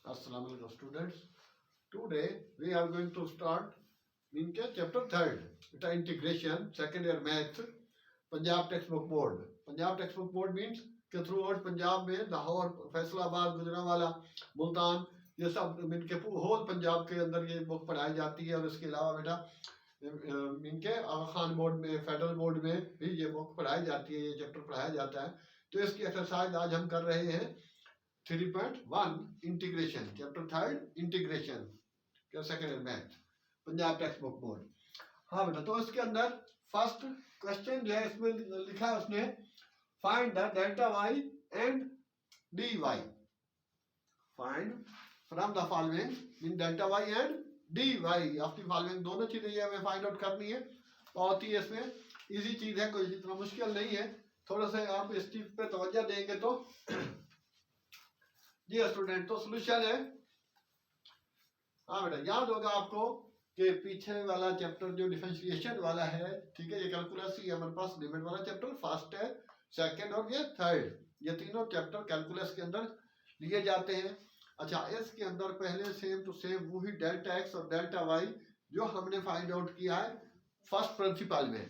Assalamu alaikum students. Today we are going to start इनके chapter third इटा integration second year math Punjab text book board. Punjab text book board means के through out Punjab में लाहौर, फैसलाबाद, गुजरांवाला, मुल्तान, ये सब इनके whole Punjab के अंदर ये बुक पढ़ाई जाती है. और इसके अलावा बेटा इनके आगा खान बोर्ड में, फेडरल बोर्ड में भी ये बुक पढ़ाई जाती है, ये चैप्टर पढ़ाया जाता है. तो इसकी एक्सरसाइज आज हम कर रहे हैं 3.1 integration, chapter third integration second year math Punjab text book board. हाँ बेटा, तो इसके अंदर फर्स्ट क्वेश्चन जो है इसमें लिखा है उसने find the delta y and d y. Find from the following in delta y and d y of the following. दोनों चीजें ये हमें फाइंड आउट करनी है. बहुत ही इसमें इजी चीज है, कोई इतना मुश्किल नहीं है. थोड़ा सा आप इस चीज पे तवज्जो देंगे तो जी स्टूडेंट, तो सोल्यूशन है. हाँ बेटा, याद होगा आपको कि पीछे वाला चैप्टर जो डिफरेंशिएशन वाला है, ठीक है, ये कैलकुलस ही हमारे पास लिमिट वाला चैप्टर फर्स्ट है, सेकंड और ये थर्ड, ये तीनों चैप्टर कैलकुलस के अंदर लिए जाते हैं. अच्छा, इसके अंदर पहले सेम टू सेम वही डेल्टा एक्स और डेल्टा वाई जो हमने फाइंड आउट किया है फर्स्ट प्रिंसिपल में,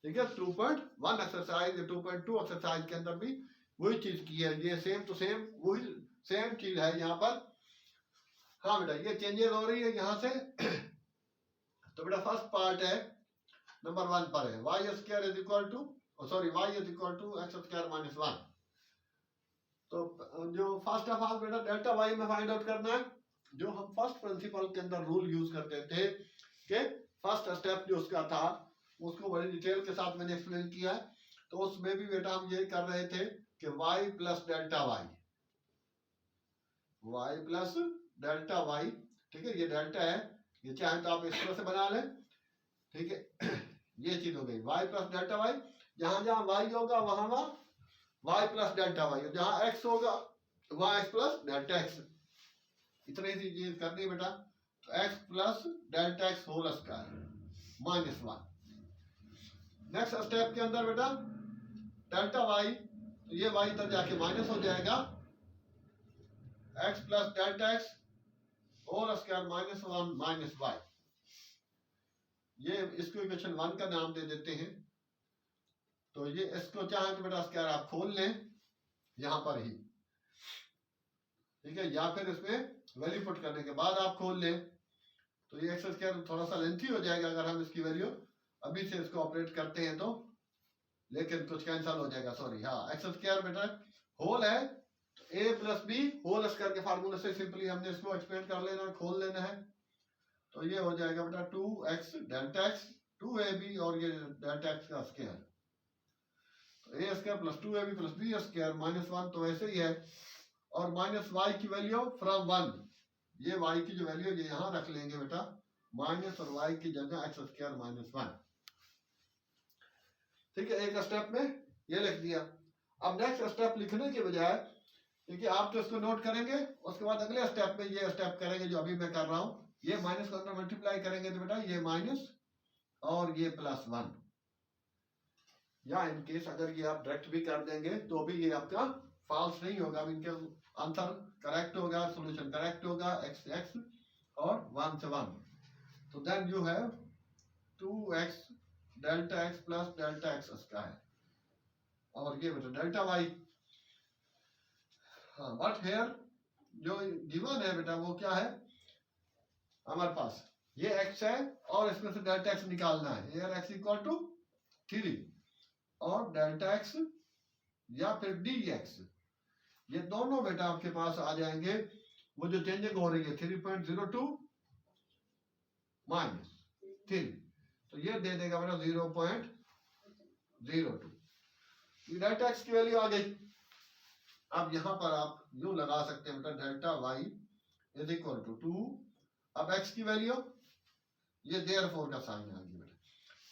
ठीक है. 2.1 एक्सरसाइज, 2.2 एक्सरसाइज के अंदर भी वही चीज की है. ये सेम टू सेम वही सेम चीज है यहाँ पर. हाँ बेटा, ये चेंजेस हो रही है यहाँ से. तो बेटा फर्स्ट पार्ट है नंबर 1 पर है y square is equal to y is equal to x square minus 1. तो जो फर्स्ट ऑफ ऑल बेटा डेल्टा वाई में फाइंड आउट करना है. जो हम फर्स्ट प्रिंसिपल के अंदर रूल यूज करते थे कि फर्स्ट स्टेप जो उसका था उसको बड़ी डिटेल के साथ मैंने एक्सप्लेन किया है. तो उसमें भी बेटा हम ये कर रहे थे कि y plus delta y, y plus delta y, ठीक है. ये डेल्टा है, ये चाहे तो आप इस तरह से बना लें, ठीक है. ये चीज हो गई वाई प्लस डेल्टा वाई. जहां जहां वाई होगा वहां वहां वाई प्लस डेल्टा वाई, जहां एक्स होगा वहां एक्स प्लस डेल्टा एक्स. इतनी सी चीज करनी है बेटा. तो x plus delta x whole square minus 1. Next step के अंदर बेटा डेल्टा वाई, तो ये वाई तक जाके माइनस हो जाएगा. X plus delta x whole square minus 1 minus y. ये इसको इक्वेशन 1 का नाम दे देते हैं. तो ये इसको चाहे तो बेटा स्क्वायर आप खोल लें यहां पर ही, ठीक है, या फिर इसमें वैल्यू पुट करने के बाद आप खोल लें. तो ये एक्स स्क्वायर थोड़ा सा लेंथी हो जाएगा अगर हम इसकी वैल्यू अभी से इसको ऑपरेट करते हैं तो, लेकिन कुछ कैंसिल हो जाएगा. सॉरी, हाँ, एक्स स्क्वायर बेटा होल है, तो ए प्लस बी होल स्क्वायर के फार्मूले से सिंपली हमने इसको एक्सपेंड कर लेना है, खोल लेना है. तो ये हो जाएगा बेटा 2x डेल्टा एक्स 2ab और ये डेल्टा एक्स का स्क्वायर. तो A square plus 2ab plus B square minus 1, तो ऐसे ही है. और माइनस वाई की वैल्यू फ्रॉम 1, ये वाई की जो वैल्यू ये यहां रख लेंगे बेटा, माइनस और वाई की जगह एक्स स्क्वायर माइनस 1, ठीक है. एक स्टेप में ये लिख दिया. अब नेक्स्ट स्टेप लिखने के बजाय, क्योंकि आप तो इसको नोट करेंगे, उसके बाद अगले स्टेप में ये स्टेप करेंगे जो अभी मैं कर रहा हूं. ये माइनस को अंदर मल्टीप्लाई करेंगे तो बेटा ये माइनस और ये प्लस 1, या इन केस अगर ये आप डायरेक्ट भी कर देंगे तो भी ये आपका फॉल्स नहीं होगा. इनके आंसर करेक्ट होगा, सॉल्यूशन करेक्ट होगा, एक्स एक्स और 1 से 1. तो then you have 2x delta x plus delta x square और ये बेटा डेल्टा वाई. हाँ, बट हेयर जो गिवन है बेटा वो क्या है हमारे पास, ये x है और इसमें से डेल्टा x निकालना है. हेयर x इक्वल टू 3 और डेल्टा x या फिर dx, ये दोनों बेटा आपके पास आ जाएंगे. वो जो चेंजिंग हो रही है 3.02 माइनस 3, तो ये दे देगा बेटा 0.02. डेल्टा x की वैल्यू आ गई. अब यहां पर आप यूं लगा सकते हैं बेटा delta y is equal to 2. अब x की वैल्यू, ये देयरफॉर का साइन आ गया बेटा.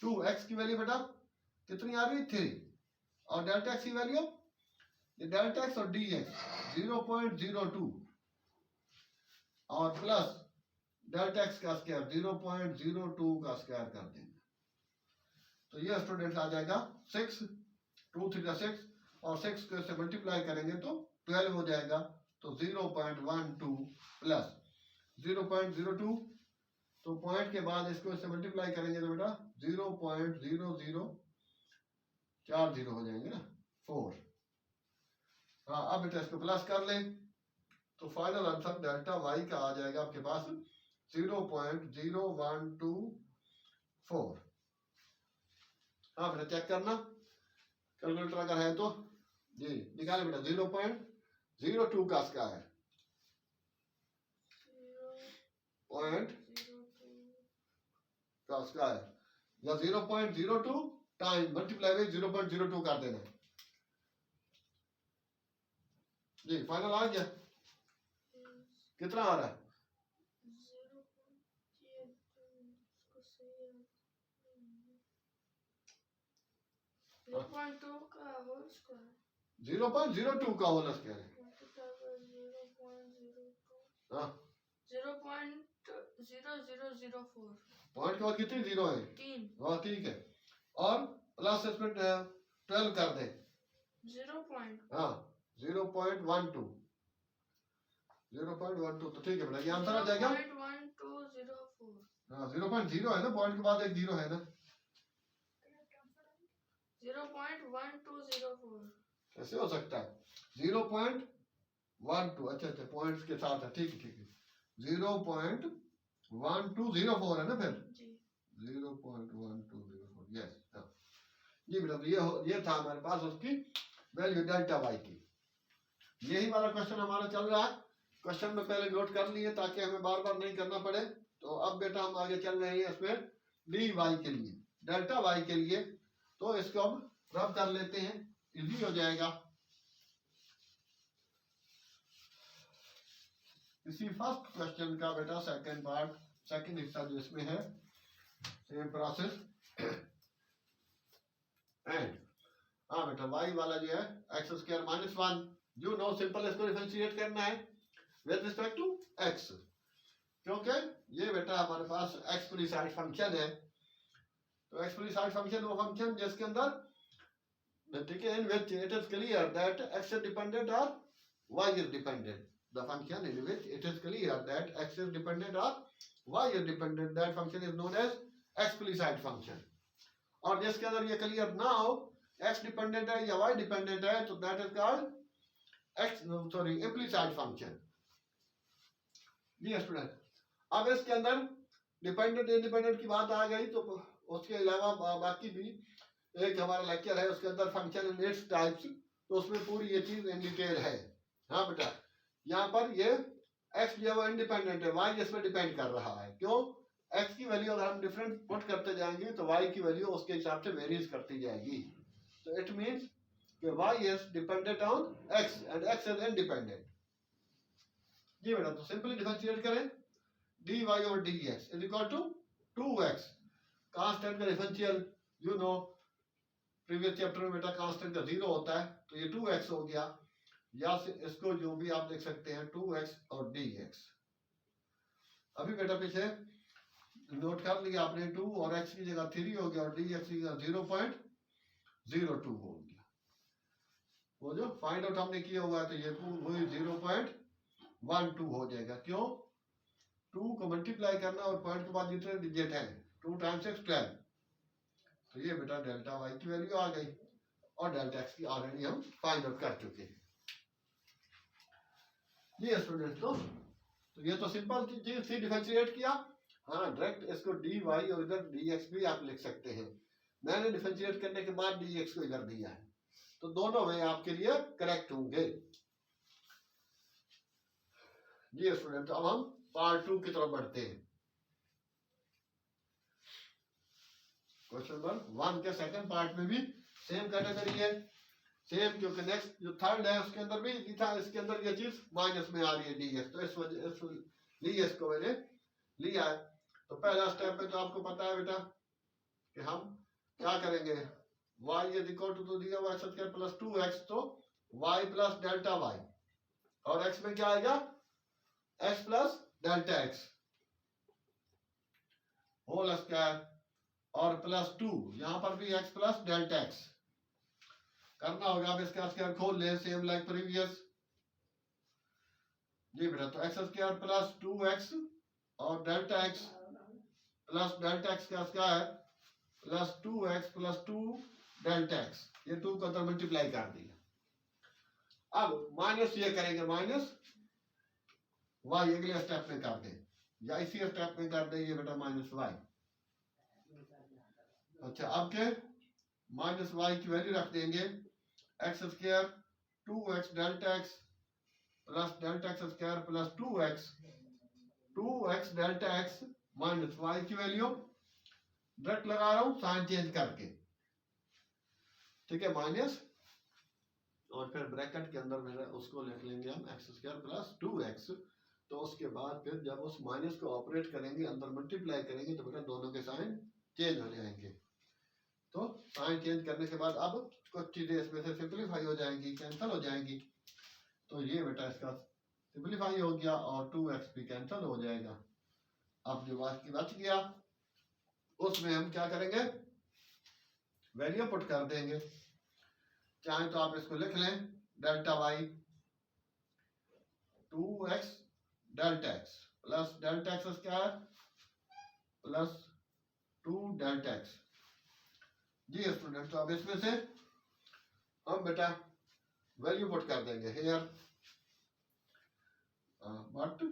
2x की वैल्यू बेटा कितनी आ रही है 3, और डेल्टा x की वैल्यू, ये डेल्टा x और dx 0.02 और प्लस डेल्टा x का स्क्वायर 0.02 का स्क्वायर कर देंगे. तो ये स्टूडेंट आ जाएगा 6, 2 3 6 और 6 को इससे मल्टीप्लाई करेंगे तो 12 हो जाएगा. तो 0.12 प्लस 0.02, तो पॉइंट के बाद इसको इससे मल्टीप्लाई करेंगे तो बेटा 0.0040 हो जाएंगे ना, 4। हाँ, अब बेटा इसको प्लस कर ले तो फाइनल आंसर डेल्टा वाई का आ जाएगा आपके पास 0.0124। हाँ बेटा चेक करना, कैलकुलेटर अगर है तो जी निकाले बेटा। 0.02 का स्क्वायर पॉइंट का स्क्वायर या 0.02 टाइम मल्टीप्लाई बाई 0.02 कर देना जी। फाइनल आ गया, कितना आ रहा है? 0.2 का होल स्क्वायर 0.02 का होल स्क्वायर है। 0.02 हाँ 0.0004 पॉइंट के बाद कितनी जीरो है? 3। हाँ ठीक है, और प्लस इसमें 12 कर दे 0. हाँ 0.12 तो ठीक है बेटा, ये आंसर आ जाएगा। 0.1204 हाँ 0.0 है ना, पॉइंट के बाद एक जीरो है ना। 0.1204 कैसे हो सकता है? 0.12 अच्छा पॉइंट्स के साथ है, ठीक है 0.1204 है ना फिर जी। 0.1204 यस। जी बेटा, तो ये था हमारे पास उसकी वैल्यू डेल्टा वाई की। यही वाला क्वेश्चन हमारा चल रहा है। क्वेश्चन में पहले नोट कर लिए ताकि हमें बार बार नहीं करना पड़े। तो अब बेटा हम आगे चल रहे हैं इसमें डी वाई के लिए, डेल्टा वाई के लिए। तो इसको हम रब कर लेते हैं, इजी हो जाएगा। इसी फर्स्ट क्वेश्चन का बेटा सेकंड पार्ट, सेकंड हिस्सा जो इसमें है, सेम प्रोसेस एंड हाँ बेटा वाई वाला जो है एक्स स्क्वायर माइनस 1, जो नो सिंपल इसको डिफरेंशिएट करना है विद रिस्पेक्ट टू एक्स, क्योंकि ये बेटा हमारे पास एक्सपोनेंशियल फंक्शन है। तो एक्सपोनेंशियल फंक्शन वो फंक्शन जिसके अंदर ठीक है, in which it is clear that X is dependent और Y is dependent. The function in which it is clear that X is dependent और Y is dependent, that function is known as exponential function. और जिसके अंदर ये clear ना हो, x dependent है या वाई डिपेंडेंट है, तो that is called implicit function. जी स्टूडेंट, अब इसके अंदर डिपेंडेंट इंडिपेंडेंट की बात आ गई, तो उसके अलावा बाकी भी एक हमारा लेक्चर है उसके अंदर फंक्शन इन इट्स टाइप्स, तो उसमें पूरी ये चीज इन डिटेल है। हाँ बेटा, यहाँ पर ये एक्स जो है इंडिपेंडेंट है, वाई इसमें डिपेंड कर रहा है। क्यों? एक्स की वैल्यू अगर हम डिफरेंट पुट करते जाएंगे तो वाई की वैल्यू उसके हिसाब से वेरीज करती जाएगी। तो इट मीन्स कि Y is dependent on X and X is independent. जी बेटा, तो सिंपली डिफरेंशिएट करें, dy over dx is equal to 2x। Constant का differential you know previous chapter में बेटा कांस्टेंट का 0 होता है, तो ये 2x हो गया, या इसको जो भी आप देख सकते हैं 2x और dx। अभी बेटा पीछे नोट कर लिया आपने, 2 और x की जगह 3 हो गया और dx की जगह 0.02 हो गया। वो जो फाइंड आउट हमने किया हुआ है, तो ये वही 0.12 हो जाएगा। क्यों? 2 को मल्टीप्लाई करना और पॉइंट के बाद जितने डिजिट हैं 2 टाइम्स x 12, तो ये बेटा डेल्टा वाई की वैल्यू आ गई और डेल्टा एक्स की ऑलरेडी हम फाइंड आउट कर चुके हैं। ये स्टूडेंट तो ये तो सिंपल चीज थी, डिफरेंशिएट किया। हाँ डायरेक्ट इसको डी वाई और इधर डी एक्स भी आप लिख सकते हैं। मैंने डिफरेंशिएट करने के बाद डी एक्स को इधर दिया है, तो दोनों में आपके लिए करेक्ट होंगे। जी स्टूडेंट, तो अब हम पार्ट 2 की तरफ बढ़ते हैं। क्वेश्चन नंबर 1 के सेकंड पार्ट में भी सेम कैटेगरी है, सेम, क्योंकि नेक्स्ट जो थर्ड है उसके अंदर भी लिखा, इसके अंदर ये चीज माइनस में आ रही है डीएक्स, तो इस वजह डीएक्स को मैंने लिया है। तो पहला स्टेप में तो आपको पता है बेटा कि हम क्या करेंगे, y इज इक्वल टू दिया हुआ x स्क्वायर प्लस 2x, तो y प्लस डेल्टा y, और x में क्या आएगा, x plus delta x whole square, और प्लस 2 यहां पर भी x प्लस डेल्टा x करना होगा। अब इसका स्क्वायर खोल ले, सेम लाइक प्रीवियस, जी बेटा, तो एक्स स्क्वायर प्लस 2x और delta x plus delta X का square plus 2x plus 2 delta X, ये 2 को अंदर मल्टीप्लाई कर दिया। अब माइनस ये करेंगे, माइनस वाई अगले स्टेप में कर दें या इसी स्टेप में कर दें, ये बेटा माइनस वाई। अच्छा, अब के माइनस वाई की वैल्यू रख देंगे x square 2x delta x plus delta x square plus 2x delta x minus Y की वैल्यू डायरेक्ट लगा रहा हूं साइन चेंज करके, ठीक है, माइनस और फिर ब्रैकेट के अंदर मेरा उसको लिख लेंगे हम एक्स स्क्वायर प्लस 2x। तो उसके बाद फिर जब उस माइनस को ऑपरेट करेंगे अंदर मल्टीप्लाई करेंगे तो बेटा दोनों के साइन चेंज हो जाएंगे। तो साइन चेंज करने के बाद अब कुछ चीजें इसमें से सिंपलीफाई हो जाएंगी, कैंसिल हो जाएंगी। तो ये बेटा इसका सिंपलीफाई हो गया और 2x भी कैंसिल हो जाएगा। अब जो बाकी बच गया उसमें हम क्या करेंगे, वैल्यू पुट कर देंगे। चाहे तो आप इसको लिख लें delta Y 2x delta x plus delta x square plus 2 delta X. जी स्टूडेंट, तो अब इसमें से हम बेटा वैल्यू पुट कर देंगे हेयर, बट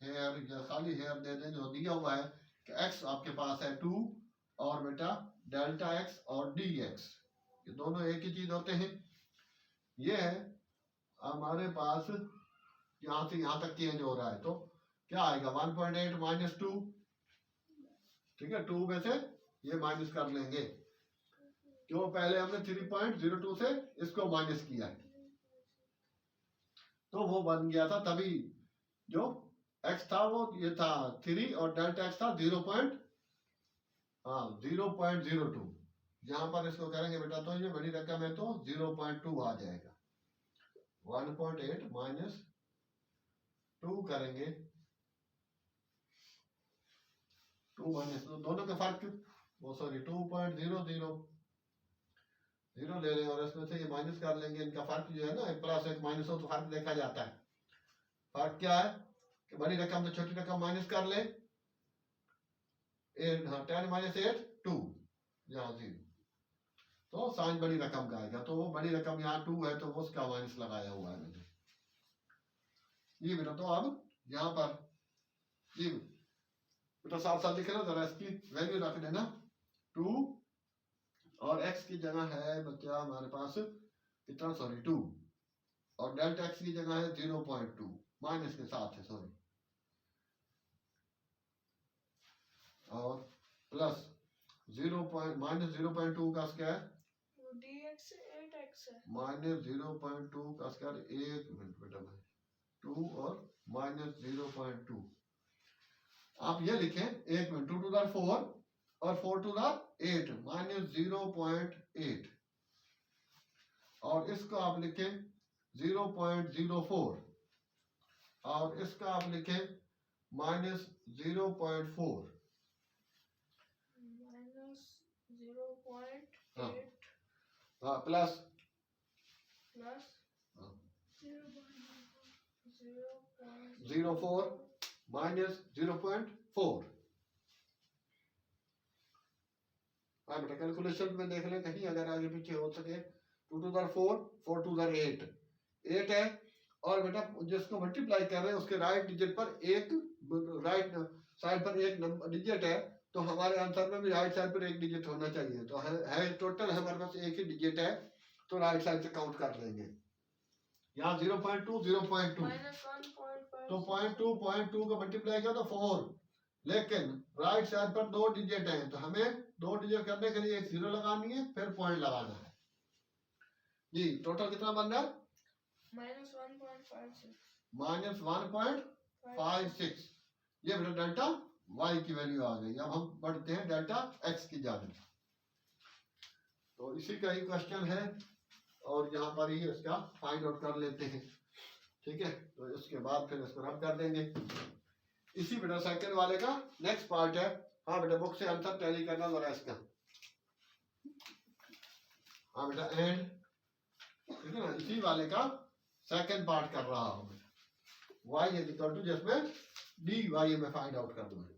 हेयर या खाली हेयर दे दें, जो दिया हुआ है कि x आपके पास है 2 और बेटा डेल्टा x और dx, ये दोनों एक ही चीज होते हैं। ये है हमारे पास यहां से यहां तक चेंज हो रहा है, तो क्या आएगा 1.8 माइनस 2, ठीक है, 2 में से ये माइनस कर लेंगे क्यों, पहले हमने 3.02 से इसको माइनस किया है तो वो बन गया था, तभी जो x था वो ये था 3 और डेल्टा x था 0.02। यहां पर इसको करेंगे बेटा तो ये बड़ी रकम है तो 0.2 आ जाएगा। 1.8 माइनस 2 करेंगे, 2 माइनस दोनों का फर्क, वो सॉरी 2.00 0 ले लें और इसमें से ये माइनस कर लेंगे। इनका फर्क जो है ना, एक प्लस एक माइनस हो तो फर्क देखा जाता है। फर्क क्या है कि बड़ी रकम तो छोटी रकम माइनस कर ले, 10 माइनस 8 2, यहाँ 0, तो साइन बड़ी रकम का आएगा। तो वो बड़ी रकम यहाँ 2 है तो वो उसका माइनस लगाया हुआ है मैंने। ये बेटा तो अब यहाँ पर ये बेटा साथ साथ लिख लेना, जरा इसकी वैल्यू रख देना 2 और x की जगह है बच्चा हमारे पास कितना, सॉरी 2 और डेल्टा x की जगह है 0.2 माइनस के साथ है, सॉरी, और प्लस माइनस 0.2 का स्क्वायर dx 8x है, माइनस 0.2 का स्क्वायर, 1 मिनट बेटा भाई, 2 और माइनस 0.2 आप ये लिखें 1 मिनट, 2 टू द 4 और 4 टू द 8 माइनस 0.8 और इसको आप लिखें 0.04 और इसका आप लिखें माइनस 0.4 minus 0.8 प्लस plus हाँ। 0.04 माइनस 0.4। हाँ बेटा कैलकुलेशन में देख लें कहीं अगर आगे पीछे हो सके, 2 टू द 4 4 टू द 8 है और बेटा जिसको मल्टीप्लाई कर रहे हैं उसके राइट डिजिट पर एक, राइट साइड पर एक नंबर डिजिट है, तो हमारे आंसर में भी राइट साइड पर एक डिजिट होना चाहिए। तो है टोटल हमारे पास एक ही डिजिट है तो राइट साइड से काउंट कर लेंगे। यहाँ 0.2 0.2 minus 1.5 तो 0.2 को मल्टीप्लाई किया तो 4, लेकिन राइट साइड पर 2 डिजिट हैं तो हमें 2 डिजिट करने के लिए एक 0 लगानी है फिर पॉइंट लगाना है। जी टोटल कितना बन रहा है, minus 1.56 माइनस 1.56। ये बेटा डेल्टा वाई की वैल्यू आ गई। अब हम बढ़ते हैं डेल्टा एक्स की जानिब। तो इसी का ही क्वेश्चन है और यहाँ पर ही इसका फाइंड आउट कर लेते हैं, ठीक है। तो इसके बाद फिर इसको रब कर देंगे। इसी बेटा सेकंड वाले का नेक्स्ट पार्ट है। हाँ बेटा बुक से आंसर टैली करना जरा इसका। हाँ बेटा एंड, ठीक है ना, इसी वाले का सेकंड पार्ट कर रहा हूँ। y इज इक्वल टू जिसमें dy में फाइंड आउट कर दूंगा।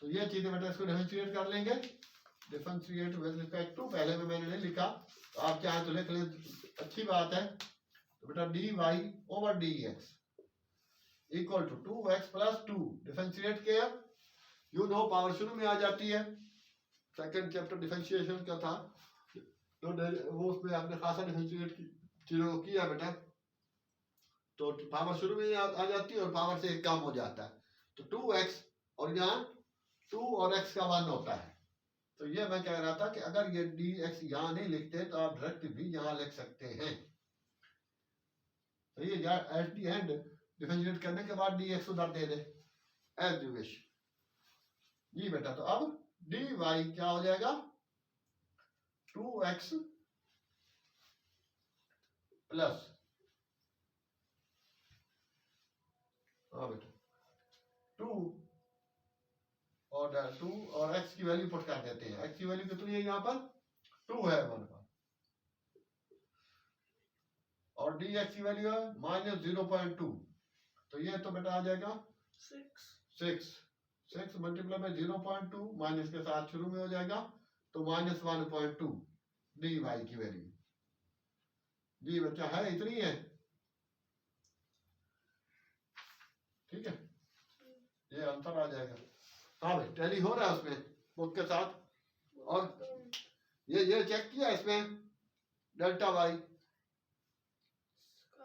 तो ये चीजें बेटा इसको डिफरेंशिएट कर लेंगे। डिफरेंशिएट विद रिस्पेक्ट टू, पहले में मैंने नहीं लिखा तो आप चाहें तो लिख लें, अच्छी बात है। तो बेटा dy over dx equal to 2x plus 2, differentiate किया, यू नो पावर शुरू में आ जाती है। सेकंड चैप्टर डिफरेंशिएशन का था तो वो उसमें आपने खासा डिफरेंशिएट चीजों को किया बेटा, तो पावर शुरू में आ जाती है और पावर से एक कम हो जाता है। तो 2x और यहाँ 2 और x का 1 होता है। तो ये मैं कह रहा था कि अगर ये dx यहाँ नहीं लिखते तो आप डायरेक्ट भी यहाँ लिख सकते हैं। तो ये एट दी एंड डिफरेंशिएट करने के बाद dx उधर दे दे एज यू विश। जी बेटा, तो अब dy क्या हो जाएगा 2x प्लस, हाँ बेटा 2 और x की वैल्यू पुट कर देते हैं। x की वैल्यू कितनी है यहाँ पर 2 है 1 पर, और dx की वैल्यू है -0.2। तो ये तो बेटा आ जाएगा 6 मल्टीप्लाई में 0.2 माइनस के साथ शुरू में हो जाएगा तो -1.2 dy की वैल्यू। जी बच्चा है, इतनी है, ठीक है, ये आंसर आ जाएगा। हाँ भाई, टैली हो रहा है उसमें बुक के साथ। और ये चेक किया इसमें डेल्टा वाई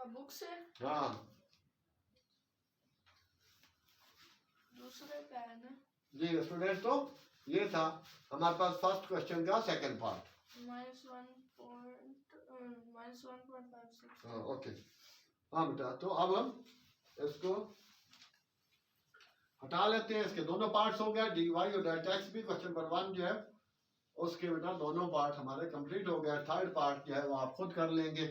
बुक से हाँ दूसरे का है ना जी स्टूडेंट। तो ये था हमारे पास फर्स्ट क्वेश्चन का सेकंड पार्ट। -1.56। हाँ ओके, हाँ बेटा, तो अब हम इसको हटा लेते हैं। इसके दोनों पार्ट्स हो गए, dy और डेल्टा x भी क्वेश्चन नंबर 1 जो है उसके बेटा दोनों पार्ट हमारे कंप्लीट हो गए। थर्ड पार्ट जो है वो आप खुद कर लेंगे।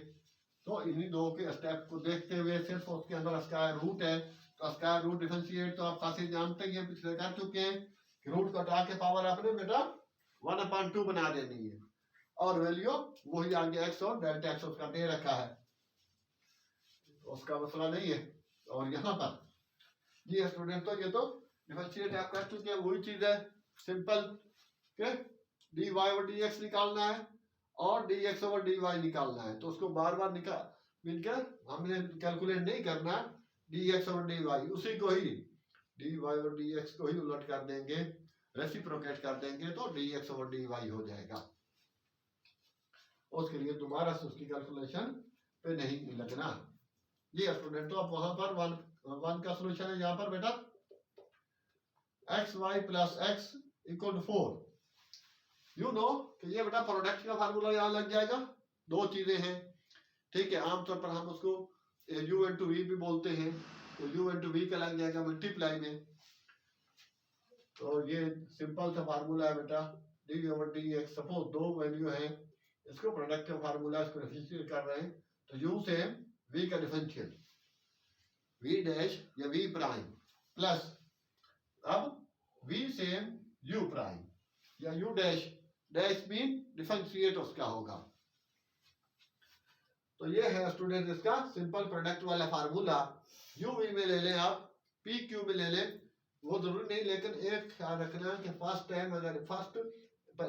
तो इन्हीं दो के स्टेप को देखते हुए सिर्फ उसके अंदर स्क्वायर रूट है, तो स्क्वायर रूट डिफरेंशिएट तो आप खासी जानते ही हैं, पिछले कर चुके हैं कि रूट को हटा के पावर आपने बेटा 1/2 बना देनी है और वैल्यू वही आगे x और डेल्टा x उसका दे रखा है, उसका मसला नहीं है। और यहाँ पर जी स्टूडेंट, तो ये तो डिफरेंशिएट आप कर चुके हैं, वही चीज है सिंपल के dy और dx निकालना है और dx और dy निकालना है। तो उसको बार बार मिलकर हमने कैलकुलेट नहीं करना, dx और dy उसी को ही dy और dx को ही उलट कर देंगे, रेसिप्रोकेट कर देंगे तो dx और dy हो जाएगा। उसके लिए दोबारा से उसकी कैलकुलेशन पे नहीं लगना। जी स्टूडेंट, तो अब वहां पर वन का सोल्यूशन है यहाँ पर बेटा xy plus x equal to 4। You know कि ये बेटा प्रोडक्ट का फार्मूला यहाँ लग जाएगा। दो चीजें हैं, ठीक है, आमतौर पर हम उसको u इंटू वी भी बोलते हैं, तो u इंटू वी का लग जाएगा मल्टीप्लाई में। तो ये सिंपल सा फार्मूला है बेटा D over D x. Suppose दो वैल्यू है, इसको प्रोडक्ट का फार्मूला इसको डिफरेंशिएट कर रहे हैं, तो u से v का डिफरेंशियल v डैश या v प्राइम प्लस अब v से u प्राइम या u dash, dash mean differentiate उसका होगा। तो ये है स्टूडेंट इसका सिंपल प्रोडक्ट वाला फार्मूला। u v में ले लें आप, p q में ले लें, वो जरूरी नहीं, लेकिन एक ख्याल रखना कि फर्स्ट टाइम अगर फर्स्ट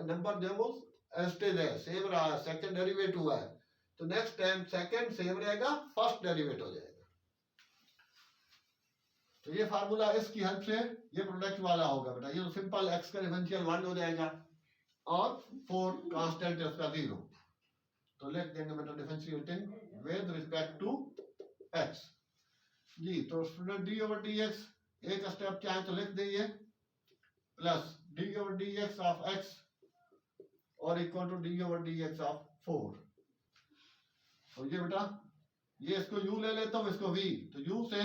नंबर जो वो एस्टेज है सेम रहा, सेकंड डेरिवेट हुआ है, तो नेक्स्ट टाइम सेकंड सेम रहेगा, फर्स्ट डेरिवेट हो जाएगा। तो ये फार्मूला इसकी हेल्प से ये प्रोडक्ट वाला होगा बेटा। ये सिंपल x का डिफरेंशियल 1 हो जाएगा और 4 कांस्टेंट इसका 0। तो लिख देंगे बेटा differentiating with respect to x। जी तो स्टूडेंट d ओवर dx एक स्टेप चाहे तो लिख दीजिए plus d over dx of x और equal to d over dx of 4। तो ये बेटा ये इसको u ले लेता हूँ, इसको v, तो u से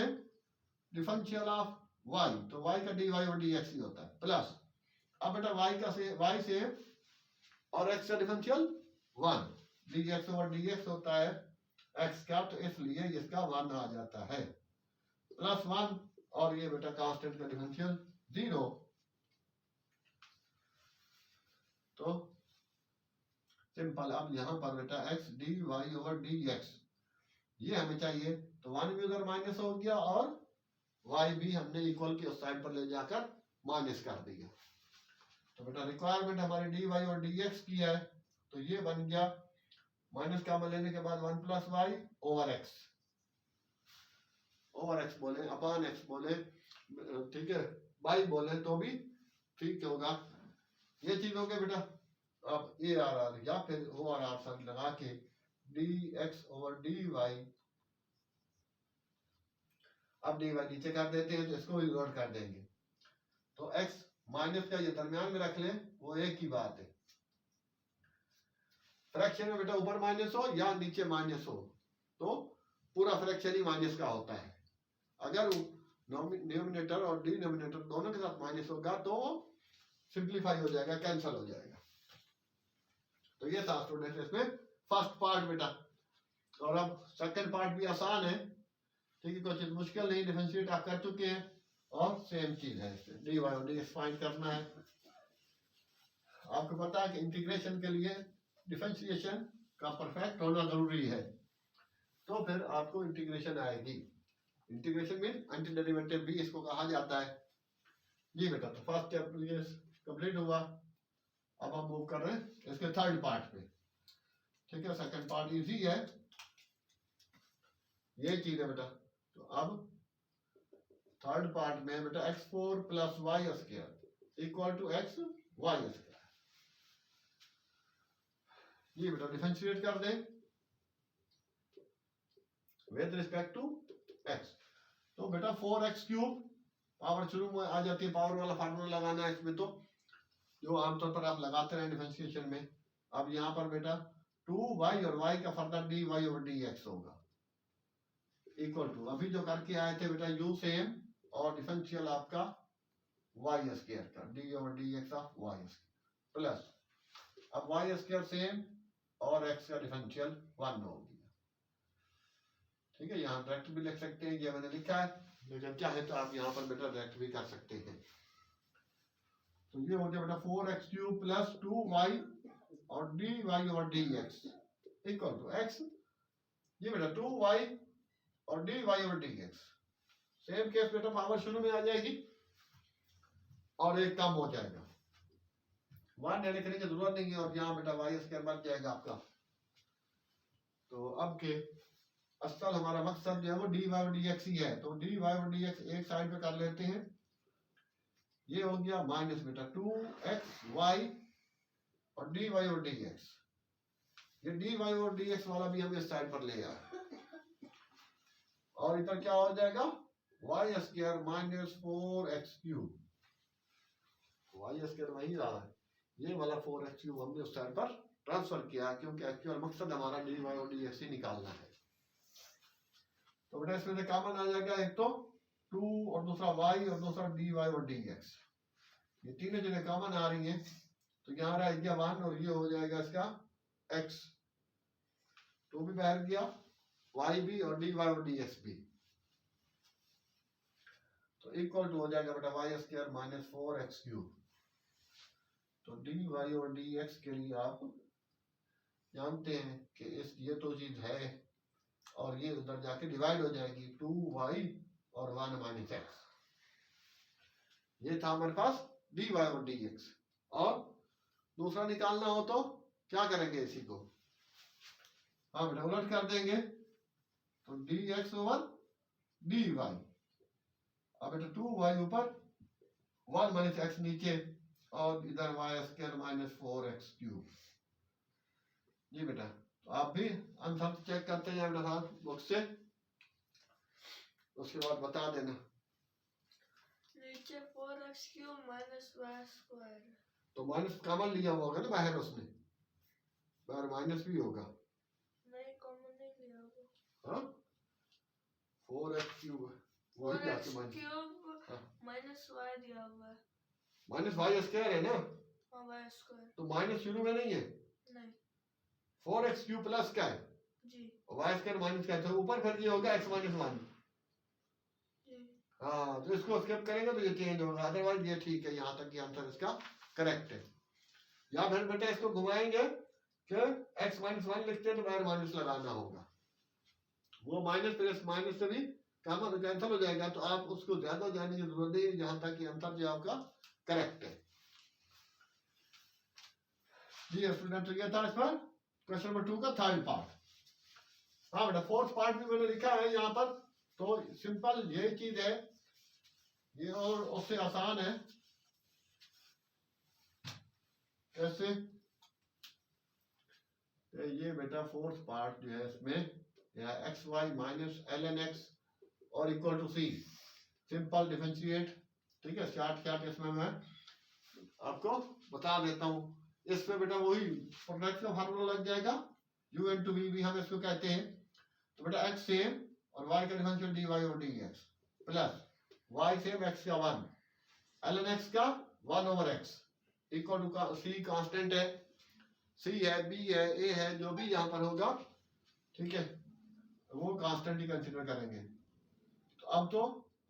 डिफरेंशियल ऑफ y, तो y का dy और dx ही होता है प्लस अब बेटा y से और x का डिफरेंशियल 1, dx ओवर dx होता है x का, तो इसलिए इसका 1 आ जाता है प्लस 1 और ये बेटा कांस्टेंट का डिफरेंशियल 0। तो सिंपल अब यहां पर बेटा x dy ओवर dx ये हमें चाहिए, तो 1 भी उधर माइनस हो गया और y भी हमने इक्वल की उस साइड पर ले जाकर माइनस कर दिया। तो बेटा रिक्वायरमेंट हमारी dy और dx की है, तो ये बन गया माइनस कॉमन लेने के बाद 1 प्लस वाई ओवर एक्स बोले अपॉन एक्स बोले, ठीक है, बाई बोले तो भी ठीक होगा। ये चीज हो गया बेटा। अब ए आर आर या फिर ओ आर आर साइन लगा के d x over d y, अब डी वाई नीचे कर देते हैं तो इसको भी लोड कर देंगे, तो एक्स माइनस का ये दरमियान में रख ले, वो एक ही बात है। फ्रैक्शन में बेटा ऊपर माइनस हो या नीचे माइनस हो तो पूरा फ्रैक्शन ही माइनस का होता है। अगर न्यूमिनेटर और डिनोमिनेटर दोनों के साथ माइनस होगा तो सिंप्लीफाई हो जाएगा, कैंसिल हो जाएगा। तो ये था स्टूडेंट इसमें फर्स्ट पार्ट बेटा। और अब सेकंड पार्ट भी आसान है, ठीक है, कुछ मुश्किल नहीं, डिफरेंशिएट आप कर चुके हैं और सेम चीज है, इसमें डी वाई और डी एक्स फाइंड करना है। आपको पता है कि इंटीग्रेशन के लिए डिफरेंशिएशन का परफेक्ट होना जरूरी है, तो फिर आपको इंटीग्रेशन आएगी। इंटीग्रेशन मीन एंटी डेरिवेटिव भी इसको कहा जाता है। जी बेटा, तो फर्स्ट चैप्टर ये कंप्लीट हुआ। अब हम मूव कर रहे हैं इसके थर्ड पार्ट पे, ठीक है। सेकंड पार्ट इजी है, ये चीज है बेटा। तो अब थर्ड पार्ट में बेटा x4 plus y square equal to x y square, ये बेटा डिफरेंशिएट कर दें विद रिस्पेक्ट टू x। तो बेटा 4x क्यूब पावर शुरू में आ जाती है, पावर वाला फार्मूला लगाना है इसमें, तो जो आमतौर पर आप लगाते हैं डिफरेंशिएशन में। अब यहाँ पर बेटा 2y और y का फर्दर dy और dx होगा इक्वल टू, अभी जो करके आए थे बेटा u सेम और डिफरेंशियल आपका y स्क्वायर का d और dx ऑफ y प्लस, अब y स्क्वायर सेम और x का डिफरेंशियल 1 हो गया, ठीक है। यहाँ डायरेक्ट भी लिख सकते हैं, ये मैंने लिखा है, लेकिन चाहे तो आप यहाँ पर बेटा डायरेक्ट भी कर सकते हैं। तो ये हो गया बेटा 4x क्यूब प्लस 2y और dy और dx इक्वल टू x, ये बेटा 2y और dy और dx। सेम केस बेटा पावर शुरू में आ जाएगी और एक कम हो जाएगा, 1 लिखने की जरूरत नहीं है, और यहाँ बेटा y स्क्वायर बन जाएगा आपका। तो अब के असल हमारा मकसद जो है वो dy और dx ही है, तो dy और dx एक साइड पे कर लेते हैं। ये हो गया माइनस बेटा 2xy और dy और dx, ये dy और dx वाला भी हम इस साइड पर ले आए, और इधर क्या हो जाएगा y square minus 4x cube, y square वही रहा है, ये वाला 4x क्यूब हमने उस साइड पर ट्रांसफर किया, क्योंकि एक्चुअल मकसद हमारा dy और dx ही निकालना है। तो बेटा इसमें से कॉमन आ जाएगा, एक तो 2 और दूसरा y और दूसरा dy और dx, ये तीनों चीजें कॉमन आ रही हैं, तो यहाँ रह गया 1 और ये हो जाएगा इसका x, 2 भी बाहर गया, y भी और dy और dx भी, तो इक्वल टू हो जाएगा बेटा y square minus 4x cube. तो dy और dx के लिए आप जानते हैं कि इस ये तो चीज है और ये उधर जाके डिवाइड हो जाएगी, 2y और 1 माइनस x। ये था हमारे पास dy और dx, और दूसरा निकालना हो तो क्या करेंगे, इसी को हाँ बेटा उलट कर देंगे, तो dx ओवर dy, अब बेटा 2y ऊपर 1 माइनस x नीचे, और इधर y square minus 4x cube. जी बेटा, तो आप भी आंसर चेक करते हैं बेटा साथ बुक से, उसके बाद बता देना। नीचे 4x cube minus y square, तो माइनस कॉमन लिया हुआ होगा ना बाहर, उसने बाहर माइनस भी होगा, नहीं कॉमन नहीं लिया होगा। हाँ 4x क्यूब वही 4x जाके माइनस, क्यूब माइनस y दिया हुआ है, माइनस y स्क्वायर है ना, और y स्क्वायर तो माइनस शुरू में नहीं है, नहीं 4x क्यूब प्लस क्या है जी और y स्क्वायर माइनस क्या है, तो ऊपर फिर ये होगा x माइनस 1। जी। हाँ, तो इसको स्किप करेंगे तो ये चेंज होगा, अदरवाइज ये ठीक है, यहाँ तक ये आंसर इसका करेक्ट है। या फिर बेटा इसको घुमाएंगे कि x माइनस 1 लिखते हैं तो बाहर माइनस लगाना होगा, वो माइनस प्लस माइनस से भी कॉमन कैंसिल हो जाएगा, तो आप उसको ज्यादा जानने की जरूरत नहीं है, जहां तक कि आंसर जो आपका करेक्ट है। जी स्टूडेंट, ये था इस पर क्वेश्चन नंबर 2 का थर्ड पार्ट। हाँ बेटा, फोर्थ पार्ट भी मैंने लिखा है यहाँ पर, तो सिंपल ये चीज है, ये और उससे आसान है। कैसे? ये बेटा फोर्थ पार्ट जो है इसमें X Y minus L N X और equal to C, simple differentiate. ठीक है, शॉर्ट इसमें मैं आपको बता देता हूँ। इस पे बेटा वही प्रोडक्ट का फार्मूला लग जाएगा, u इंटू वी भी हम इसको कहते हैं। तो बेटा x सेम और y का डिफरेंशियल dy और dx plus y same x का 1 ln x का 1 ओवर x इक्वल टू का c कांस्टेंट है, c है, b है, a है, जो भी यहाँ पर होगा, ठीक है, वो कांस्टेंट ही कंसीडर करेंगे। तो अब तो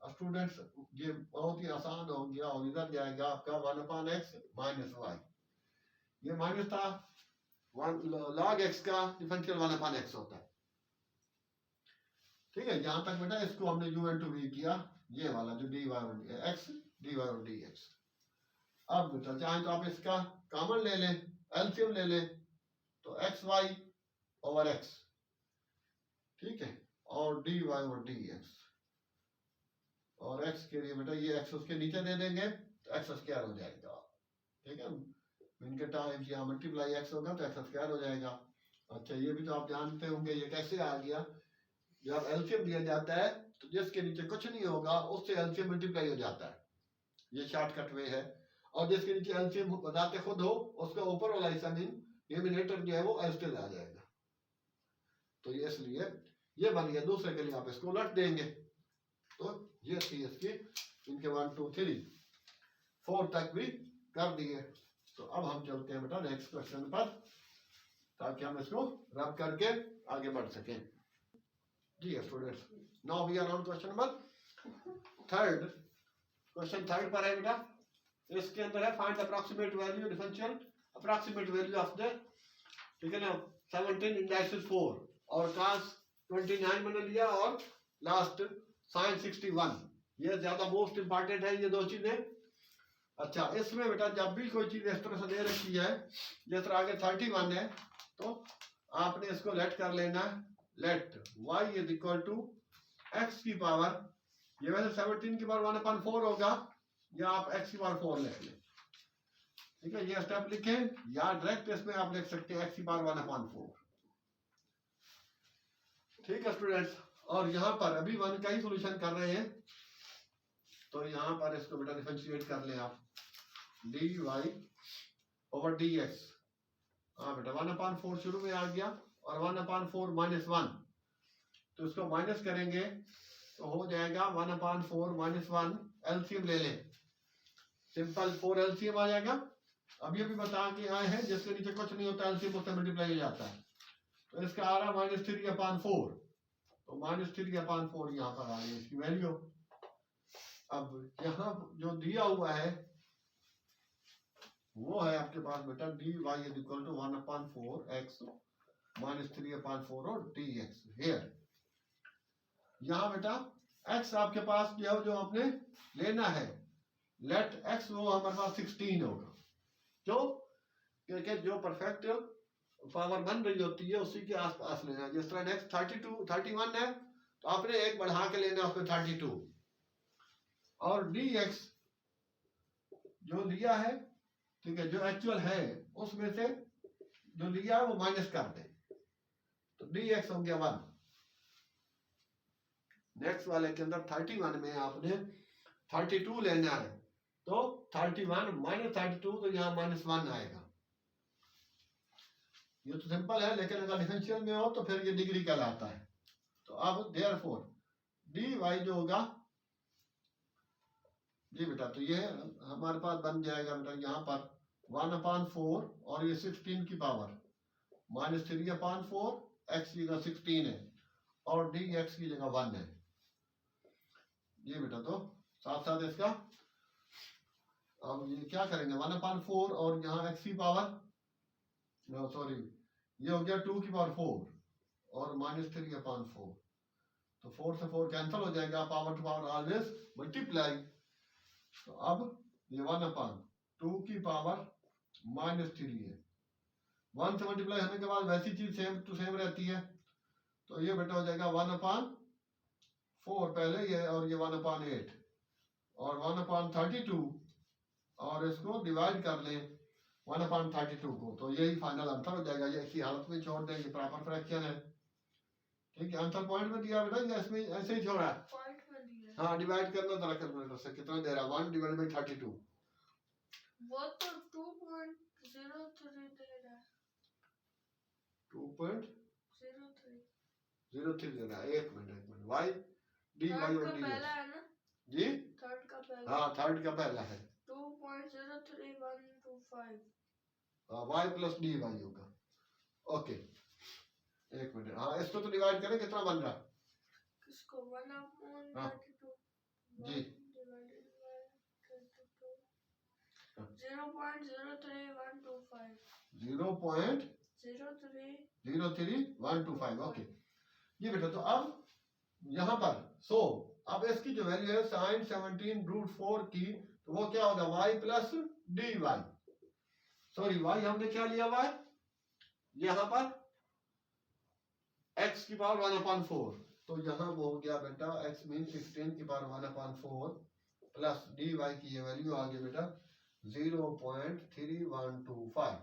स्टूडेंट्स ये बहुत ही आसान हो गया, और इधर जाएगा आपका 1/x माइनस वाई, ये माइनस था, log x का डिफरेंशियल 1/x होता है। ठीक है, यहां तक बेटा इसको हमने u इंटू वी किया, ये वाला जो dy और x dy और dx। अब बेटा चाहे तो आप इसका कॉमन ले लें, एलसीएम ले लें, तो xy ओवर x, ठीक है, और dy और dx, और x के लिए बेटा ये x उसके नीचे दे देंगे तो x स्क्वायर हो जाएगा। ठीक है, इनके टाइम्स यहाँ मल्टीप्लाई x होगा तो x स्क्वायर हो जाएगा। अच्छा, ये भी तो आप जानते होंगे ये कैसे आ गया, जब एलसीएम दिया जाता है तो जिसके नीचे कुछ नहीं होगा उससे एलसीएम मल्टीप्लाई हो जाता है, ये शॉर्टकट वे है। और जिसके नीचे एलसीएम बताते खुद हो, उसका ऊपर वाला हिस्सा डिनोमिनेटर जो है वो एस्टिल आ जाएगा। तो ये इसलिए ये बन गया, दूसरे के लिए आप इसको उलट देंगे। तो ये थी इसकी, इनके 1 2 3 4 तक भी कर दिए। तो अब हम चलते हैं बेटा नेक्स्ट क्वेश्चन पर, ताकि हम इसको रब करके आगे बढ़ सकें। जी students, now we are on question number third. Question third पर है बेटा, इसके अंदर है find approximate value differential approximate value of the, ठीक है ना, 17 इंडाइसिस 4 और cos 29 मैंने लिया, और लास्ट sin 61, ये ज्यादा मोस्ट इंपॉर्टेंट है ये दो चीजें। अच्छा, इसमें बेटा जब भी कोई चीज इस तरह से दे रखी है, जिस तरह आगे 31 है, तो आपने इसको लेट कर लेना, let y is equal to x की पावर, ये वैसे 17 की पावर 1/4 होगा, या आप x की पावर 4 लिख लें। ठीक है, ये स्टेप लिखें, या डायरेक्ट इसमें आप लिख सकते हैं x की पावर 1/4। ठीक है स्टूडेंट्स, और यहाँ पर अभी 1 का ही सोल्यूशन कर रहे हैं, तो यहाँ पर इसको बेटा डिफरेंशिएट कर लें आप, dy ओवर dx। हाँ बेटा 1/4 शुरू में आ गया, और 1/4 माइनस 1, तो इसको माइनस करेंगे तो हो जाएगा 1/4 माइनस 1, एलसीएम ले लें, सिंपल 4 एलसीएम आ जाएगा। अब ये भी बता के आए हैं जिसके नीचे कुछ नहीं होता एलसीएम उससे मल्टीप्लाई हो जाता है, तो इसका आ रहा -3/4, तो -3/4 यहाँ पर आ रही है इसकी वैल्यू। अब यहाँ जो दिया हुआ है वो है आपके पास बेटा dy is equal to 1/4x -3/4 और dx हियर। यहाँ बेटा x आपके पास जो आपने लेना है, लेट x वो हमारे पास 16 होगा, क्योंकि जो परफेक्ट पावर बन रही होती है उसी के आसपास लेना। जिस तरह नेक्स्ट 31 है, तो आपने एक बढ़ा के लेना उसमें 32, और dx जो दिया है, ठीक है, जो एक्चुअल है उसमें से जो लिया है वो माइनस कर दे, तो dx हो गया 1। नेक्स्ट वाले के अंदर 31 में आपने 32 लेना है, तो 31 माइनस 32, तो यहाँ -1 आएगा। ये तो सिंपल है, लेकिन अगर डिफरेंशियल में हो तो फिर ये डिग्री कहलाता है। तो अब देयरफॉर dy जो होगा, जी बेटा, तो ये हमारे पास बन जाएगा बेटा यहाँ पर 1/4, और ये 16 की पावर -3/4, x की जगह 16 है, और dx की जगह 1 है। ये बेटा तो साथ साथ इसका अब ये क्या करेंगे, 1/4 और यहाँ x की पावर, सॉरी, ये हो गया 2 की पावर 4 और -3/4, तो 4 से 4 कैंसिल हो जाएगा, power to power always multiply. तो अब ये 1/2 की पावर -3 है। 1 से मल्टीप्लाई होने के बाद वैसी चीज सेम टू सेम रहती है, तो ये बेटा हो जाएगा 1/4 पहले ये, और ये 1/8 और 1/32, और इसको डिवाइड कर लें 1/32 को, तो यही फाइनल आंसर हो जाएगा। ये इसी हालत में छोड़ देंगे, प्रॉपर फ्रैक्शन है। ठीक है, आंसर पॉइंट में दिया बेटा या इसमें ऐसे ही छोड़ा है? पॉइंट में दिया है। हाँ, डिवाइड करना जरा कैलकुलेटर से, कितना दे रहा है? 1/32। वो तो 2.03 दे रहा है। 2.03 दे रहा है। एक minute y d y third और का डी पहला है ना? जी थर्ड का पहला। हाँ, थर्ड का पहला है। 2.03125। वाई प्लस डी वाई होगा। ओके, एक मिनट। हाँ, इसको तो डिवाइड करें, कितना बन रहा? किसको? 1/32 हाँ जी, divided by 32। हाँ। 0.03125। 0.03125। 0.03125। ओके जी बेटा, तो अब यहाँ पर अब इसकी जो वैल्यू है sin 17√4 की, तो वो क्या होगा? y plus d y. Sorry, y हमने क्या लिया? y यहाँ पर x की पावर 1/4, तो यहाँ वो हो गया बेटा x मीन 16 की पावर 1/4 प्लस डी वाई की ये वैल्यू आ गई बेटा 0.3125।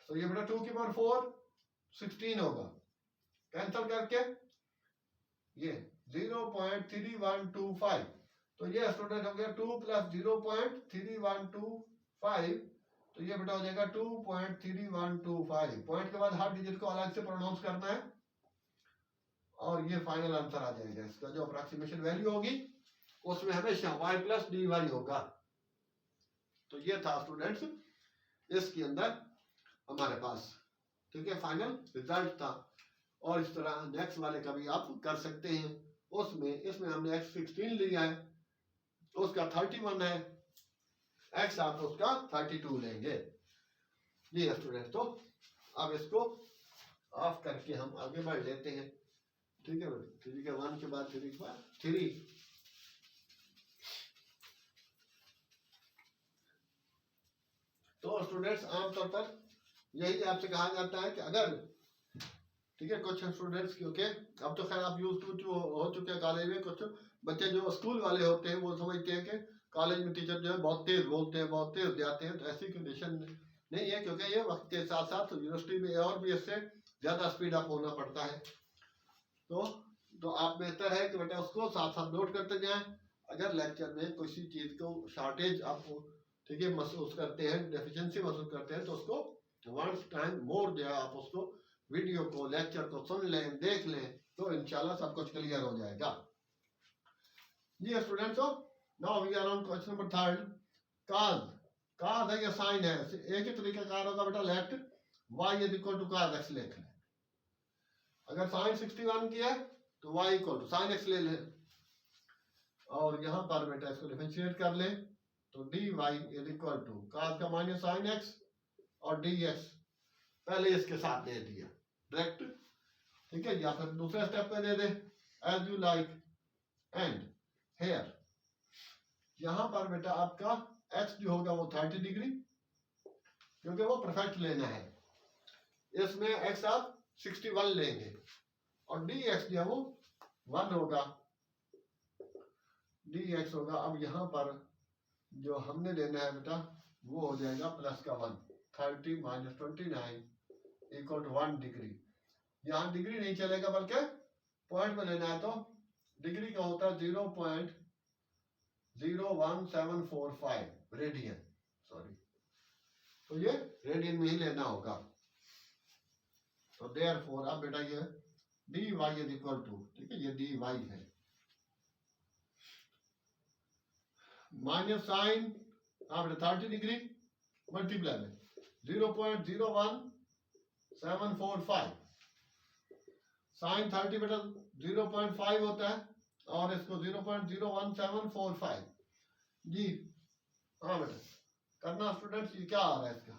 तो ये बेटा 2 की पावर 4 16 होगा, कैंसिल करके ये 0.3125, तो ये स्टूडेंट हो गया 2 प्लस 0.3125, तो ये बेटा हो जाएगा 2.3125। पॉइंट के बाद हर डिजिट को अलग से प्रोनाउंस करना है, और ये फाइनल आंसर आ जाएगा। इसका जो अप्रोक्सीमेशन वैल्यू होगी उसमें हमेशा y प्लस डी वाई होगा। तो ये था स्टूडेंट्स इसके अंदर हमारे पास, ठीक है, फाइनल रिजल्ट था। और इस तरह नेक्स्ट वाले का भी आप कर सकते हैं। उसमें इसमें हमने x16 लिया है, उसका 31 है, x आप उसका 32 लेंगे। जी स्टूडेंट, तो अब इसको ऑफ करके हम आगे बढ़ लेते हैं। ठीक है, 3 के 1 के बाद 3 के बाद 3। तो स्टूडेंट्स आमतौर पर यही आपसे कहा जाता है कि अगर, ठीक है, कुछ स्टूडेंट्स क्योंकि अब तो खैर आप यूज टू हो चुके हैं कॉलेज में, कुछ बच्चे जो स्कूल वाले होते हैं वो समझते हैं कि कॉलेज में टीचर जो है बहुत तेज बोलते हैं, बहुत तेज जाते हैं। तो ऐसी कंडीशन नहीं है, क्योंकि ये वक्त के साथ साथ यूनिवर्सिटी में और भी इससे ज़्यादा स्पीड अप होना पड़ता है। तो आप बेहतर है कि बेटा उसको साथ साथ नोट करते जाएं। अगर लेक्चर में किसी चीज़ को शॉर्टेज आप, ठीक है, महसूस करते हैं, डेफिशिएंसी महसूस करते हैं, तो उसको वंस टाइम मोर जो है आप उसको वीडियो को, लेक्चर को सुन लें, देख लें, तो इंशाल्लाह सब कुछ क्लियर हो जाएगा। जी students, now we are on question number 3। Cos है या साइन है? एक ही तरीका कार होगा बेटा, let y is equal to cos x लिख लें। अगर साइन 61 की है तो y equal to sine x ले लें, और यहाँ पर बेटा इसको डिफरेंशिएट कर लें, तो dy is equal to cos का माइनस साइन x और dx पहले इसके साथ दे दिया डायरेक्ट, ठीक है, या फिर दूसरे स्टेप पे दे दे as you like. And here यहां पर बेटा आपका x जो होगा वो 30 डिग्री, क्योंकि वो परफेक्ट लेना है। इसमें x आप 61 लेंगे, और dx जो है वो 1 होगा, dx होगा। अब यहाँ पर जो हमने लेना है बेटा वो हो जाएगा प्लस का 1, 30 माइनस 29 इक्वल टू 1 डिग्री। यहाँ डिग्री नहीं चलेगा बल्कि पॉइंट में लेना है, तो डिग्री का होता है 0.01745 रेडियन, सॉरी, तो ये रेडियन में ही लेना होगा। तो देयरफॉर अब बेटा ये dy इज इक्वल टू, ठीक है, ये dy है माइनस साइन हाँ बेटा 30 डिग्री मल्टीप्लाई में 0.01745, साइन 30 बेटा 0.5 होता है, और इसको 0.01745। जी हाँ बेटा करना स्टूडेंट्स, ये क्या आ रहा है इसका?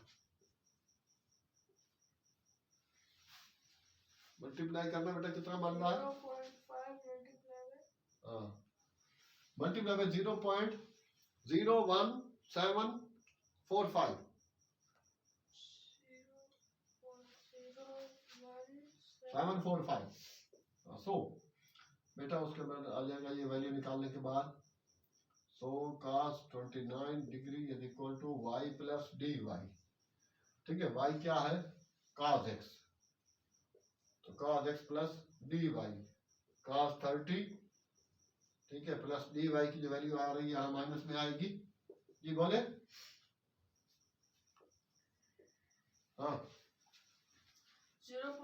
मल्टीप्लाई करना बेटा कितना बन रहा है 0.5 मल्टीप्लाई में हाँ मल्टीप्लाई में 0.01745 745 सो बेटा उसके बाद आ जाएगा ये वैल्यू निकालने के बाद so cos 29 degree is equal to y plus dy ठीक है y क्या है cos x तो cos x plus dy cos 30 ठीक है प्लस dy की जो वैल्यू आ रही है यहाँ माइनस में आएगी जी बोले हाँ 0.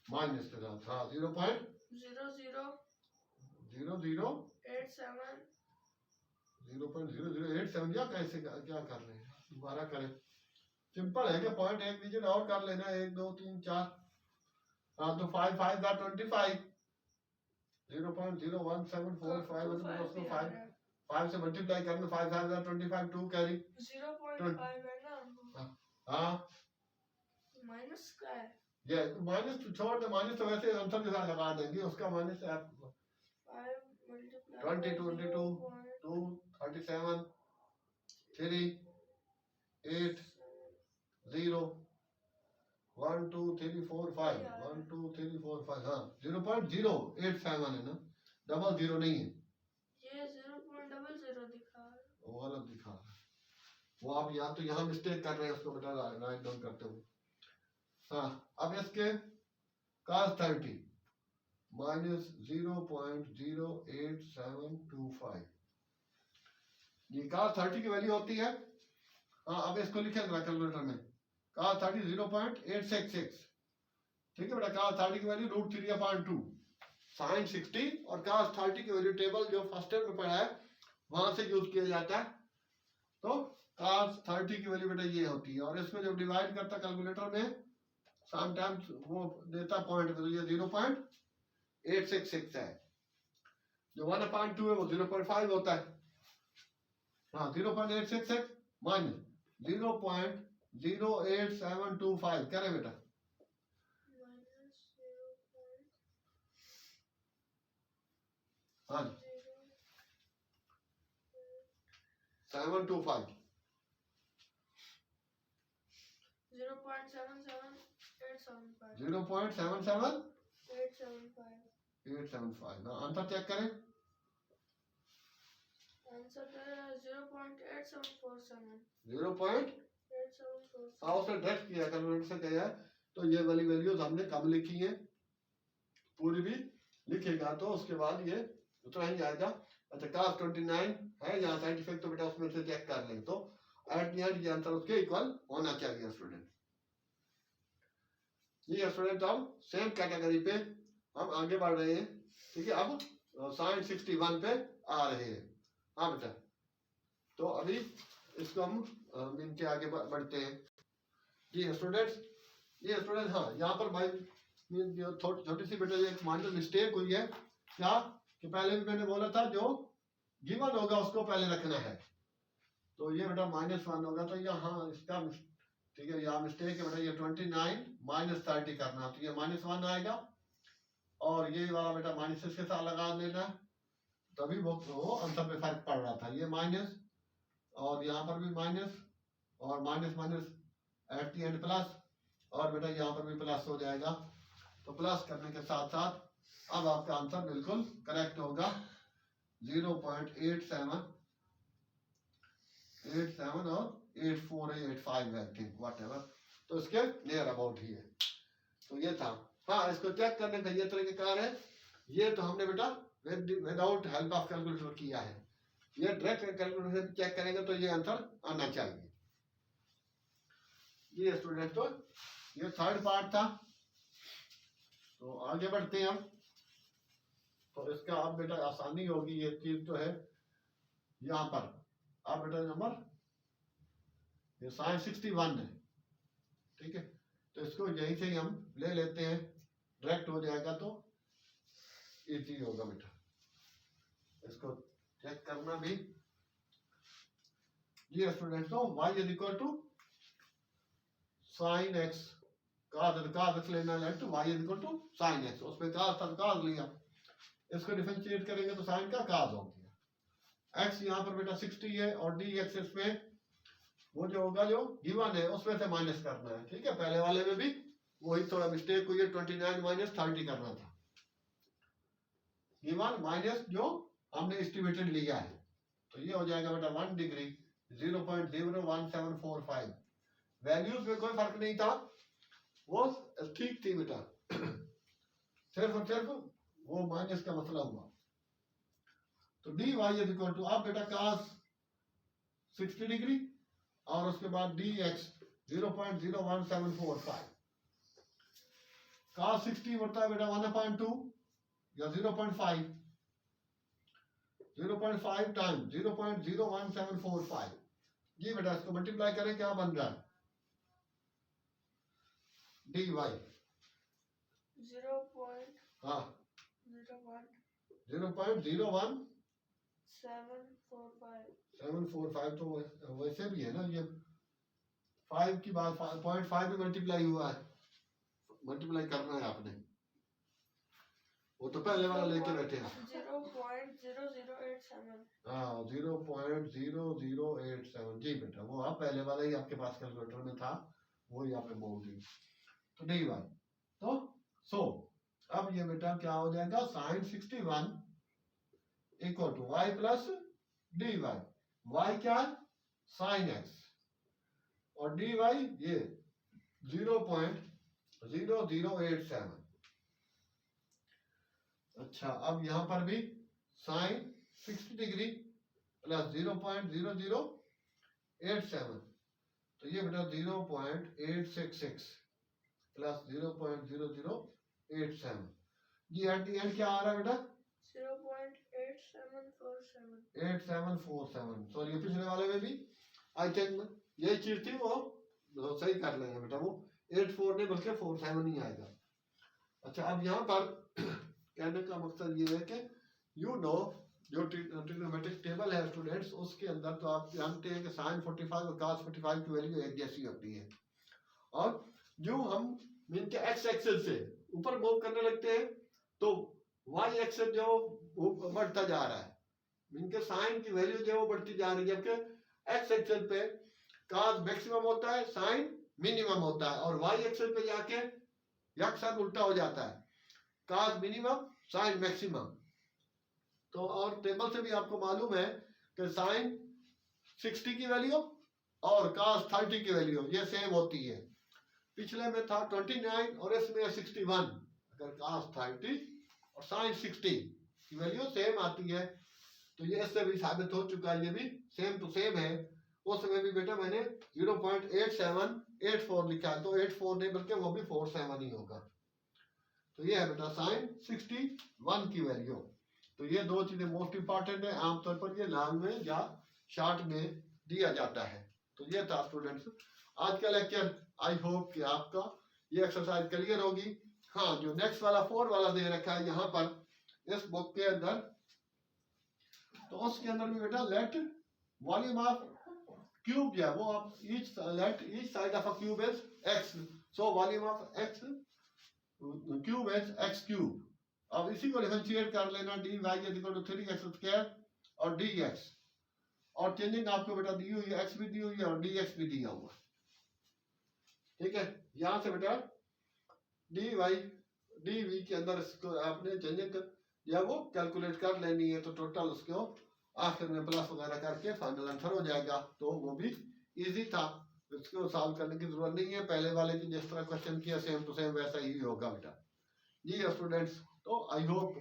माइनस के साथ हाँ 0.0087 या कैसे क्या कर रहे हैं दोबारा करें सिंपल है क्या पॉइंट एक डिजिट और कर लेना 1 2 3 4 हाँ तो 5 5 का 25 0.01745 उसको 5 से मल्टीप्लाई करना 5 5 का 25 2 कैरी 0.5 है ना हाँ माइनस का है ये माइनस छोड़ दे माइनस तो वैसे आंसर के साथ लगा देंगे उसका माइनस 5 मल्टीप्लाई 20 22 2 37 3 8 0 1 2 3 4 5 1 2 3 4 5 हाँ 0.087 है ना डबल जीरो नहीं है ये 0.00 दिखा है वो गलत दिखा रहा है वो आप या तो यहाँ मिस्टेक कर रहे हैं उसको बेटा राइट डाउन करते हुए हाँ अब इसके cos 30 माइनस 0.08725 ये cos 30 की वैल्यू होती है हाँ अब इसको लिखे जरा कैलकुलेटर में cos 30 0.866 ठीक है बेटा cos 30 की वैल्यू √3/2 sin 60 और cos 30 की वैल्यू टेबल जो फर्स्ट ईयर में पढ़ा है वहां से यूज किया जाता है तो cos 30 की वैल्यू बेटा ये होती है और इसमें जब डिवाइड करता कैलकुलेटर में समटाइम्स वो देता पॉइंट तो ये 0.866 है जो 1/2 है वो 0.5 होता है हाँ 0.866 माइनस 0.08725 क्या है बेटा माइनस हाँ 725 0.77 875 आंसर चेक करें आंसर 0.8747 हाँ उसने डायरेक्ट किया कैलकुलेटर से किया है तो ये वाली वैल्यूज हमने कम लिखी है पूरी भी लिखेगा तो उसके बाद ये उतना ही आएगा अच्छा cos 29 है यहाँ साइंटिफिक तो बेटा उसमें से चेक कर लें तो एट द एंड ये आंसर उसके इक्वल होना चाहिए स्टूडेंट ये स्टूडेंट अब सेम कैटेगरी पे हम आगे बढ़ रहे हैं ठीक है अब साइन 61 पे आ रहे हैं हाँ बेटा तो अभी इसको हम इनके आगे बढ़ते हैं जी स्टूडेंट हाँ यहाँ पर भाई छोटी सी बेटा ये माइनर मिस्टेक हुई है क्या कि पहले भी मैंने बोला था जो गिवन होगा उसको पहले रखना है तो ये बेटा -1 होगा तो यहाँ इसका ठीक है यहाँ मिस्टेक है बेटा ये 29 -30 करना तो ये -1 आएगा और ये वाला बेटा माइनस के साथ लगा देना तभी वो आंसर पे फर्क पड़ रहा था ये माइनस और यहाँ पर भी माइनस और minus eight the and plus और बेटा यहाँ पर भी प्लस हो जाएगा तो प्लस करने के साथ साथ अब आपका आंसर बिल्कुल करेक्ट होगा 0.87 और 8485 है थिंक व्हाटएवर तो इसके नियर अबाउट ही है तो ये था हाँ इसको चेक करने का ये तरीकेकार है ये तो हमने बेटा विदाउट हेल्प ऑफ कैलकुलेटर किया है ये डायरेक्ट कैलकुलेटर से चेक करेंगे तो ये आंसर आना चाहिए ये स्टूडेंट तो ये थर्ड पार्ट था तो आगे बढ़ते हैं हम तो इसका अब बेटा आसानी होगी ये चीज तो है यहाँ पर अब बेटा नंबर ये साइन 61 है ठीक है तो इसको यहीं से ही हम ले लेते हैं डायरेक्ट हो जाएगा तो इजी होगा बेटा इसको चेक करना भी ये स्टूडेंट तो y is equal to sine x cos x लेना है तो y equal to sin x, उसमें cos था तो cos लिया, इसको डिफरेंशिएट करेंगे तो sin का cos हो गया। x यहाँ पर बेटा 60 है और dx इसमें वो जो होगा जो गिवन है उसमें से माइनस करना है, ठीक है। पहले वाले में भी वही थोड़ा मिस्टेक हुई है, 29 माइनस 30 करना था, गिवन माइनस जो हमने एस्टिमेटेड लिया है, तो ये हो जाएगा बेटा 1 डिग्री 0.01745। वैल्यूज में कोई फर्क नहीं था, वो ठीक थी बेटा, सिर्फ और सिर्फ वो माइनस का मसला हुआ। तो dy इज इक्वल टू आप बेटा cos 60 डिग्री और उसके बाद dx 0.01745, cos 60 बढ़ता है बेटा 1/2 या 0.5 टाइम 0.01745। जी बेटा इसको मल्टीप्लाई करें क्या बन रहा है, dy 0.01 हाँ 0.01 745 745 तो वैसे भी है ना, ये 5 की बात 0.5 में मल्टीप्लाई हुआ है, मल्टीप्लाई करना है आपने, वो तो पहले वाला लेके बैठे हैं। 0.0087 हाँ 0.0087 जी बेटा, वो आप पहले वाला ही आपके पास कैलकुलेटर में था, वो यहाँ पे बोल दी। तो dy तो सो अब ये बेटा क्या हो जाएगा, sin 61 equal to y plus dy, y क्या है sin x और dy ये 0.0087। अच्छा अब यहाँ पर भी sin 60 डिग्री प्लस 0.0087, तो ये बेटा 0.866 प्लस 0.0087। जी एट दी एंड क्या आ रहा है बेटा 0.8747 8747। सॉरी ये पिछले वाले में भी आई थिंक यही चीज थी, वो सही कर लेंगे बेटा, वो 84 नहीं बल्कि 47 ही आएगा। अच्छा अब यहाँ पर कहने का मकसद ये है कि यू नो जो ट्रिग्नोमेट्रिक टेबल है स्टूडेंट्स, उसके अंदर तो आप जानते हैं कि sin 45 और cos 45 की वैल्यू एक जैसी होती है, और जो हम इनके x एक्सिस से ऊपर मूव करने लगते हैं तो y एक्सिस जो वो बढ़ता जा रहा है, इनके sin की वैल्यू जो है वो बढ़ती जा रही है, जबकि x एक्सिस पे cos मैक्सिमम होता है, sin मिनिमम होता है, और y एक्सिस पे जाके यकसर उल्टा हो जाता है, cos मिनिमम sin मैक्सिमम। तो और टेबल से भी आपको मालूम है कि sin 60 की वैल्यू और cos 30 की वैल्यू ये सेम होती है, पिछले में था 29 और इसमें 61, अगर cos 30 और sin 60 की वैल्यू सेम आती है तो ये इससे भी साबित हो चुका है, ये भी सेम टू सेम है। उस समय भी बेटा मैंने 0.8784 लिखा है, तो 84 नहीं बल्कि वो भी 47 ही होगा। तो ये है बेटा sin 61 की वैल्यू। तो ये दो चीजें मोस्ट इंपॉर्टेंट है, आमतौर पर ये लॉन्ग में या शॉर्ट में दिया जाता है। तो ये था स्टूडेंट्स आज का लेक्चर, आई होप कि आपका ये एक्सरसाइज क्लियर होगी। हाँ जो नेक्स्ट वाला 4 वाला दे रखा है यहाँ पर इस बुक के अंदर, तो उसके अंदर भी बेटा लेट वॉल्यूम ऑफ क्यूब जो है वो आप each side of a cube is x, so volume of x cube is x cube. अब इसी को डिफरेंशिएट कर लेना, dy is equal to 3x square और dx, और चेंजिंग आपको बेटा दी हुई है, x भी दी हुई है और dx भी दिया हुआ, ठीक है। यहाँ से बेटा dy dv के अंदर इसको आपने चेंजिंग या वो कैलकुलेट कर लेनी है, तो टोटल उसको आखिर में प्लस वगैरह करके फाइनल आंसर हो जाएगा। तो वो भी इजी था, इसको सॉल्व करने की जरूरत नहीं है, पहले वाले की जिस तरह क्वेश्चन किया सेम टू सेम वैसा ही होगा बेटा। जी स्टूडेंट्स, तो आई होप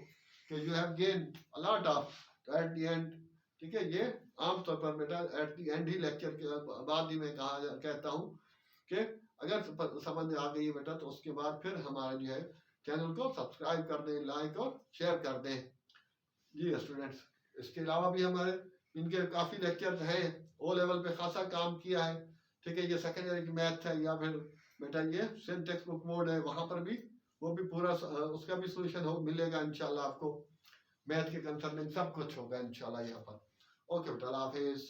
कि you have gain a lot of at the end, ठीक है। ये आमतौर पर बेटा at the and he lecture के बाद ही मैं कहता हूँ कि अगर समझ आ गई है बेटा तो उसके बाद फिर हमारा जो है चैनल को सब्सक्राइब कर दें, लाइक और शेयर कर दें। जी स्टूडेंट्स, इसके अलावा भी हमारे इनके काफ़ी लेक्चर हैं, ओ लेवल पे खासा काम किया है, ठीक है। ये सेकेंडरी मैथ है या फिर बेटा ये सेम टेक्स्ट बुक मोड है, वहाँ पर भी वो भी पूरा उसका भी सोल्यूशन हो मिलेगा इंशाल्लाह आपको, मैथ के कंसर्निंग सब कुछ होगा इंशाल्लाह यहाँ पर। ओके बेटा, अल्लाह हाफिज़।